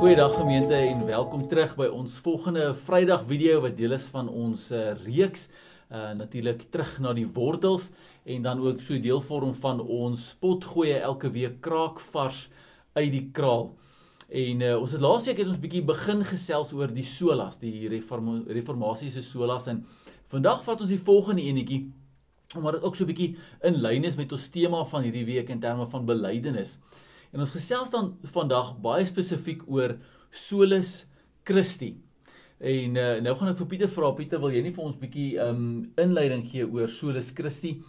Goeiedag gemeente en welkom terug by ons volgende Vrydag video wat deel is van ons reeks. Natuurlik terug na die wortels en dan ook so deel vorm van ons potgoeie elke week kraakvars uit die kraal. En ons het laas week het ons bietjie begin gesels oor die solas, die reformatie se solas, en vandag vat ons die volgende enetjie, omdat dit ook so bietjie in lyn is met ons tema van hierdie week in terme van belydenis. En ons gesels dan vandag baie spesifiek oor solus Christi. En nou gaan ek vir Pieter vra, Pieter, wil jy nie vir ons bietjie inleiding gee oor solus Christi,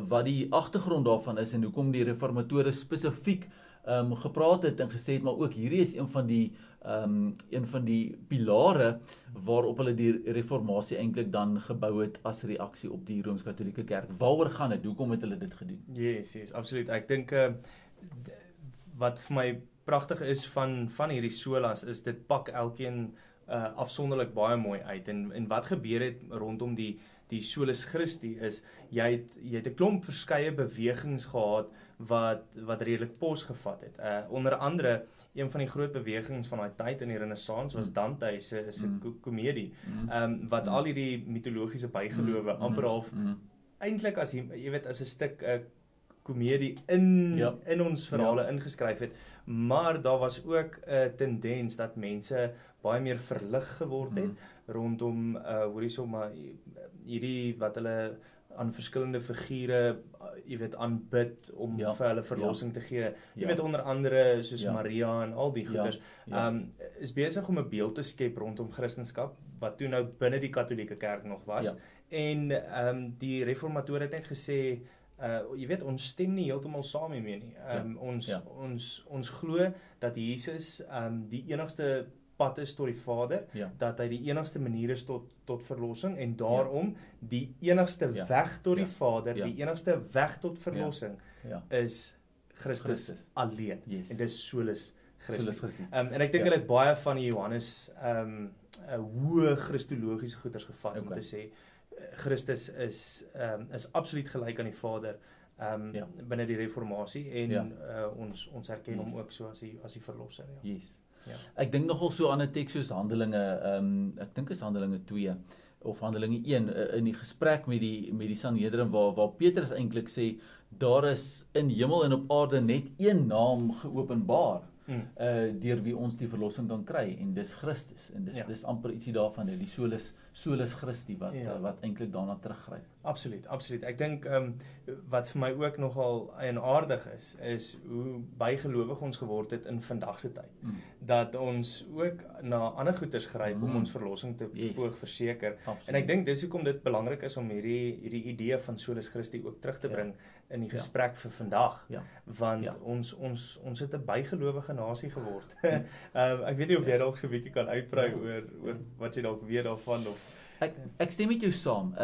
wat die agtergrond daarvan is en hoekom die reformatore spesifiek gepraat het en gesê het, maar ook hierdie is een van die pilare waarop hulle die reformatie eintlik dan gebou het as reaksie op die Rooms-Katolieke Kerk. Waaroor gaan dit? Hoekom het hulle dit gedoen? Yes, absoluut. Ek dink wat vir my pragtig is van hierdie solas is dit pak elkeen afsonderlik baie mooi uit en wat gebeur het rondom die solus Christi is jy het 'n klomp verskeie bewegings gehad wat redelik pos gevat het. Onder andere een van die groot bewegings van daai tyd in die Renaissance was Dante se komedie wat al hierdie mitologiese bygelowe amper half eintlik as jy weet as 'n stuk komedie in ons verhale ingeskryf het, maar daar was ook 'n tendens dat mense baie meer verlig geword het rondom maar hierdie wat hulle aan verskillende figure jy weet aanbid om vir hulle verlossing te gee. Jy weet onder andere soos Maria en al die goeters is besig om 'n beeld te skep rondom Christendom wat toe nou binne die Katolieke Kerk nog was. En die reformatore het net gesê jy weet, ons stem nie heeltemal saam hiermee nie. Ons glo dat Jesus die enigste pad is tot die Vader, dat hy die enigste manier is tot verlossing en daarom die enigste weg tot die Vader, die enigste weg tot verlossing is Christus alleen. En dis solus Christi. En ek dink hulle het baie van die Johannes hoë christologiese goeders gevat om te sê Christus is absoluut gelyk aan die Vader binne die reformatie en ons erken hom ook so as die verlosser. Ek dink nogal so aan 'n teks soos Handelinge, ek dink is Handelinge 2 of Handelinge 1 in die gesprek met die Sanhedrin waar Petrus eintlik sê daar is in hemel en op aarde net een naam geopenbaar deur wie ons die verlossing kan kry en dis Christus en dis amper ietsie daarvan die solus Christi wat eintlik daarna teruggryp. Absoluut. Ek dink wat vir my ook nogal eienaardig is hoe bygelowig ons geword het in vandag se tyd. Dat ons ook na ander goeders gryp om ons verlossing te poog verseker. En ek dink dis hoekom dit belangrik is om hierdie idee van solus Christi ook terug te bring in die gesprek vir vandag. Want ons het 'n bygelowige nasie geword. Ek weet nie of jy dalk so 'n bietjie kan uitbrei oor wat jy dalk weet daarvan of Ek stem met jou saam.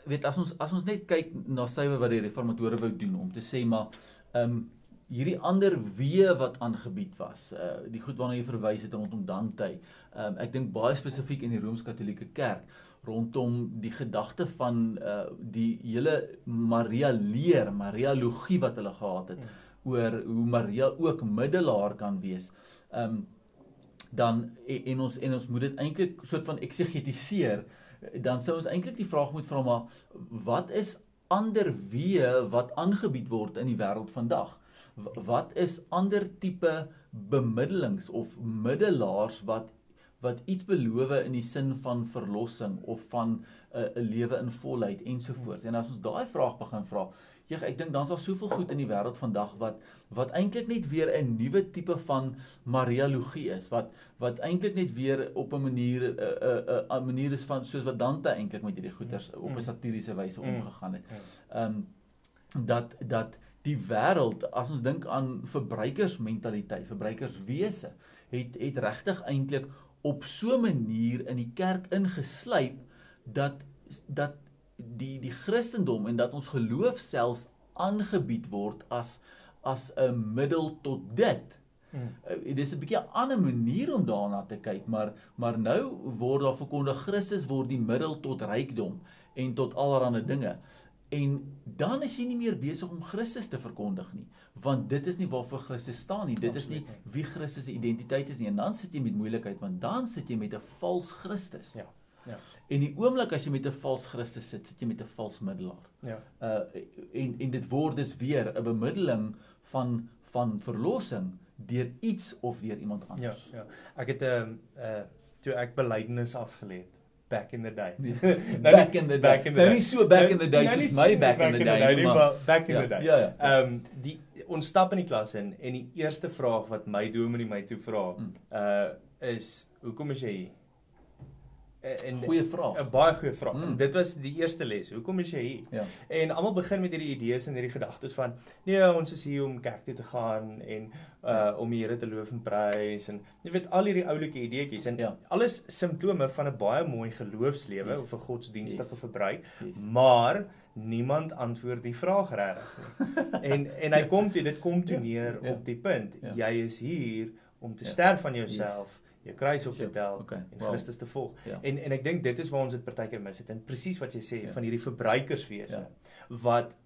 Weet as ons net kyk na sywe wat die reformatore wou doen om te sê maar hierdie ander weë wat aangebied was, die goed waarna jy verwys het rondom Dante. Ek dink baie spesifiek in die Rooms-Katolieke Kerk rondom die gedagte van die hele Marialogie wat hulle gehad het oor hoe Maria ook middelaar kan wees. Dan en ons moet dit eintlik soort van eksegetiseer, dan sou ons eintlik die vraag moet vra, maar wat is ander weë wat aangebied word in die wêreld vandag? Wat is ander tipe bemiddelings of middelaars wat iets beloof in die sin van verlossing of van 'n lewe in volheid ensovoorts. En as ons daai vraag begin vra, ek dink dan is daar soveel goed in die wêreld vandag wat eintlik net weer 'n nuwe tipe van Marialogie is, wat eintlik net weer op 'n manier is van soos wat Dante eintlik met hierdie goeters op 'n satiriese wyse omgegaan het. Dat die wêreld, as ons dink aan verbruikersmentaliteit, verbruikerswese, het regtig eintlik op so 'n manier in die kerk ingeslyp dat die Christendom en dat ons geloof selfs aangebied word as 'n middel tot dit. Dit is 'n bietjie 'n ander manier om daarna te kyk, maar nou word daar verkondig Christus word die middel tot rykdom en tot allerlei dinge. En dan is jy nie meer besig om Christus te verkondig nie, want dit is nie waarvoor Christus staan nie, dit is nie wie Christus se identiteit is nie, en dan sit jy met moeilikheid, want dan sit jy met 'n vals Christus. Ja. En die oomblik as jy met 'n vals Christus sit, sit jy met 'n vals middelaar. Ja. En dit word dus weer 'n bemiddeling van verlossing deur iets of deur iemand anders. Ja. Ek het toe ek belydenis afgelê het, back in the day. Back in the day. Nou nie so back in the day soos my back in the day nie, maar back in the day. Ja. Ons stap in die klas in en die eerste vraag wat my dominee my toe vra, is hoekom is jy hier? Goeie vraag. 'n Baie goeie vraag. En dit was die eerste les. Hoekom is jy hier? Ja. En almal begin met hierdie idees en hierdie gedagtes van nee, ons is hier om kerk toe te gaan en om die Here te loof en prys en jy weet al hierdie oulike ideetjies en alles simptome van 'n baie mooi geloofslewe of 'n godsdienstige verbruik, maar niemand antwoord die vraag regtig nie. En hy kom toe neer op die punt. Jy is hier om te sterf aan jouself. Jou kruis op te tel en Christus te volg. En ek dink dit is waar ons dit partykeer mis het. En presies wat jy sê van hierdie verbruikerswese wat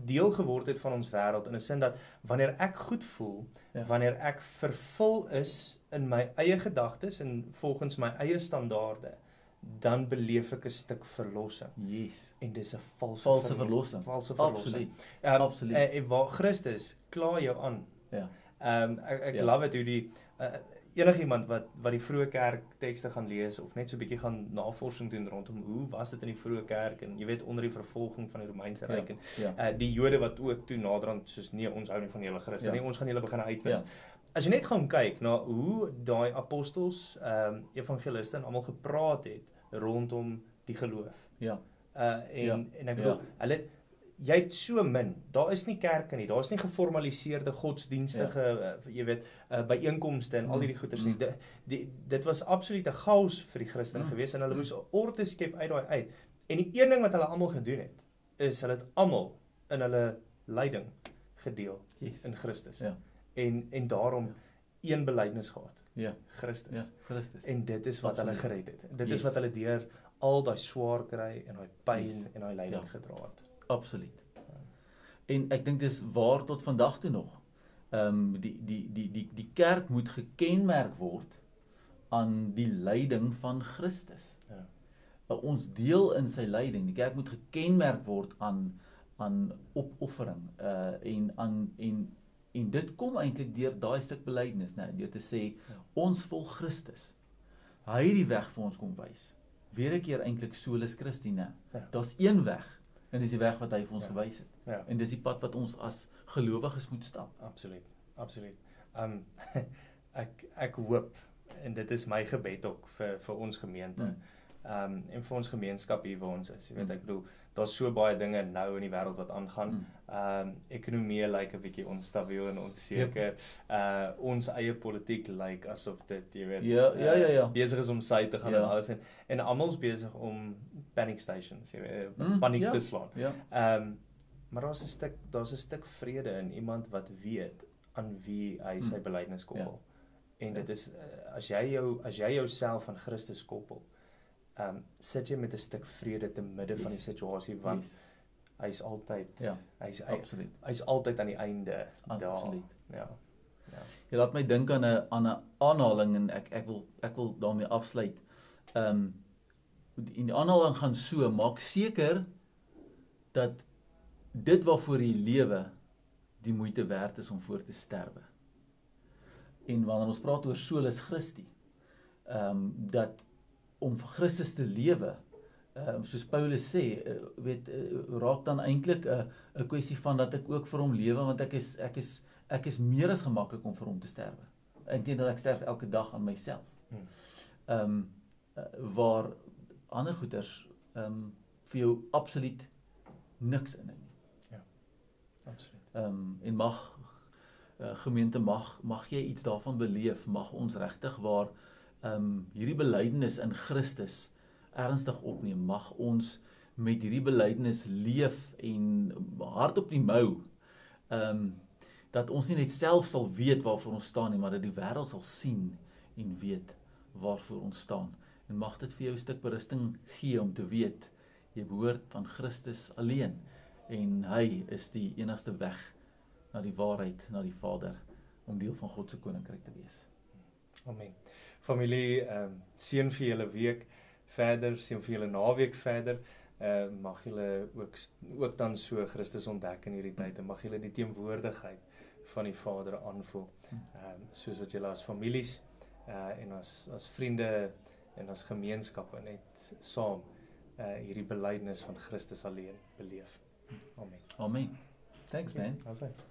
deel geword het van ons wêreld in 'n sin dat wanneer ek goed voel, wanneer ek vervul is in my eie gedagtes en volgens my eie standaarde, dan beleef ek 'n stuk verlossing. Yes. En dis 'n valse verlossing. Absoluut. En waar Christus klaar jou aan. Ja. Ek love it hoe die enigiemand wat die vroeë kerk tekste gaan lees of net so 'n bietjie gaan navorsing doen rondom hoe was dit in die vroeë kerk en jy weet onder die vervolging van die Romeinse ryk en die Jode wat ook toe naderhand soos nee, ons hou nie van julle Christen nie, ons gaan julle begin uitwis. As jy net gaan kyk na hoe daai apostels, evangeliste en almal gepraat het rondom die geloof. En ek bedoel, jy het so min, daar is nie kerke nie, daar is nie geformaliseerde godsdienstige, jy weet, byeenkomste en al hierdie goeters nie. Dit was absoluut 'n chaos vir die Christene gewees en hulle moes 'n orde skep uit daai uit. En die een ding wat hulle almal gedoen het, is hulle het almal in hulle lyding gedeel in Christus. En daarom een belydenis gehad. Christus. En dit is wat hulle gered het. Dit is wat hulle deur al daai swaar kry en daai pyn en daai lyding gedra het. Absoluut. En ek dink dis waar tot vandag toe nog. Die kerk moet gekenmerk word aan die lyding van Christus. Ons deel in sy lyding. Die kerk moet gekenmerk word aan opoffering en dit kom eintlik deur daai stuk belydenis, deur te sê ons volg Christus. Hy het die weg vir ons kom wys. Weer 'n keer eintlik solus Christi, Daar's een weg. En dis die weg wat hy vir ons gewys het. En dis die pad wat ons as gelowiges moet stap. Absoluut. Ek hoop, en dit is my gebed ook vir ons gemeente, en vir ons gemeenskap hier waar ons is. Jy weet, ek bedoel, daar's so baie dinge nou in die wêreld wat aangaan. Ekonomie lyk 'n bietjie onstabiel en onseker. Ons eie politiek lyk asof dit, jy weet, besig is om sy te gaan en alles en almal's besig om panic stations, jy weet, paniek te slaan. Maar daar's 'n stuk vrede in iemand wat weet aan wie hy sy belydenis koppel. En dit is as jy jouself aan Christus koppel, sit jy met 'n stuk vrede te midde van die situasie want hy's altyd hy's altyd aan die einde daar. Jy laat my dink aan 'n aanhaling en ek wil daarmee afsluit. En die aanhaling gaan so: maak seker dat dit waarvoor jy lewe die moeite werd is om voor te sterwe. En wanneer ons praat oor solus Christi, dat om vir Christus te lewe, soos Paulus sê, raak dan eintlik 'n kwessie van dat ek ook vir hom lewe, want ek is meer as gemaklik om vir hom te sterwe. Inteendeel, ek sterf elke dag aan myself. Waar ander goeters vir jou absoluut niks in het nie. Absoluut. En gemeente mag jy iets daarvan beleef, mag ons regtig waar hierdie belydenis in Christus ernstig opneem, mag ons met hierdie belydenis leef en hard op die mou, dat ons nie net self sal weet waarvoor ons staan nie, maar dat die wêreld sal sien en weet waarvoor ons staan. En mag dit vir jou 'n stuk berusting gee om te weet, jy behoort aan Christus alleen en hy is die enigste weg na die waarheid, na die Vader, om deel van God se koninkryk te wees. Amen. Familie, seën vir julle week verder, seën vir julle naweek verder. Mag julle ook dan so Christus ontdek in hierdie tyd en mag julle die teenwoordigheid van die Vader aanvoel. Soos wat julle as families en as vriende en as gemeenskappe net saam hierdie belydenis van Christus alleen beleef. Amen. Amen. Thanks man. That's it.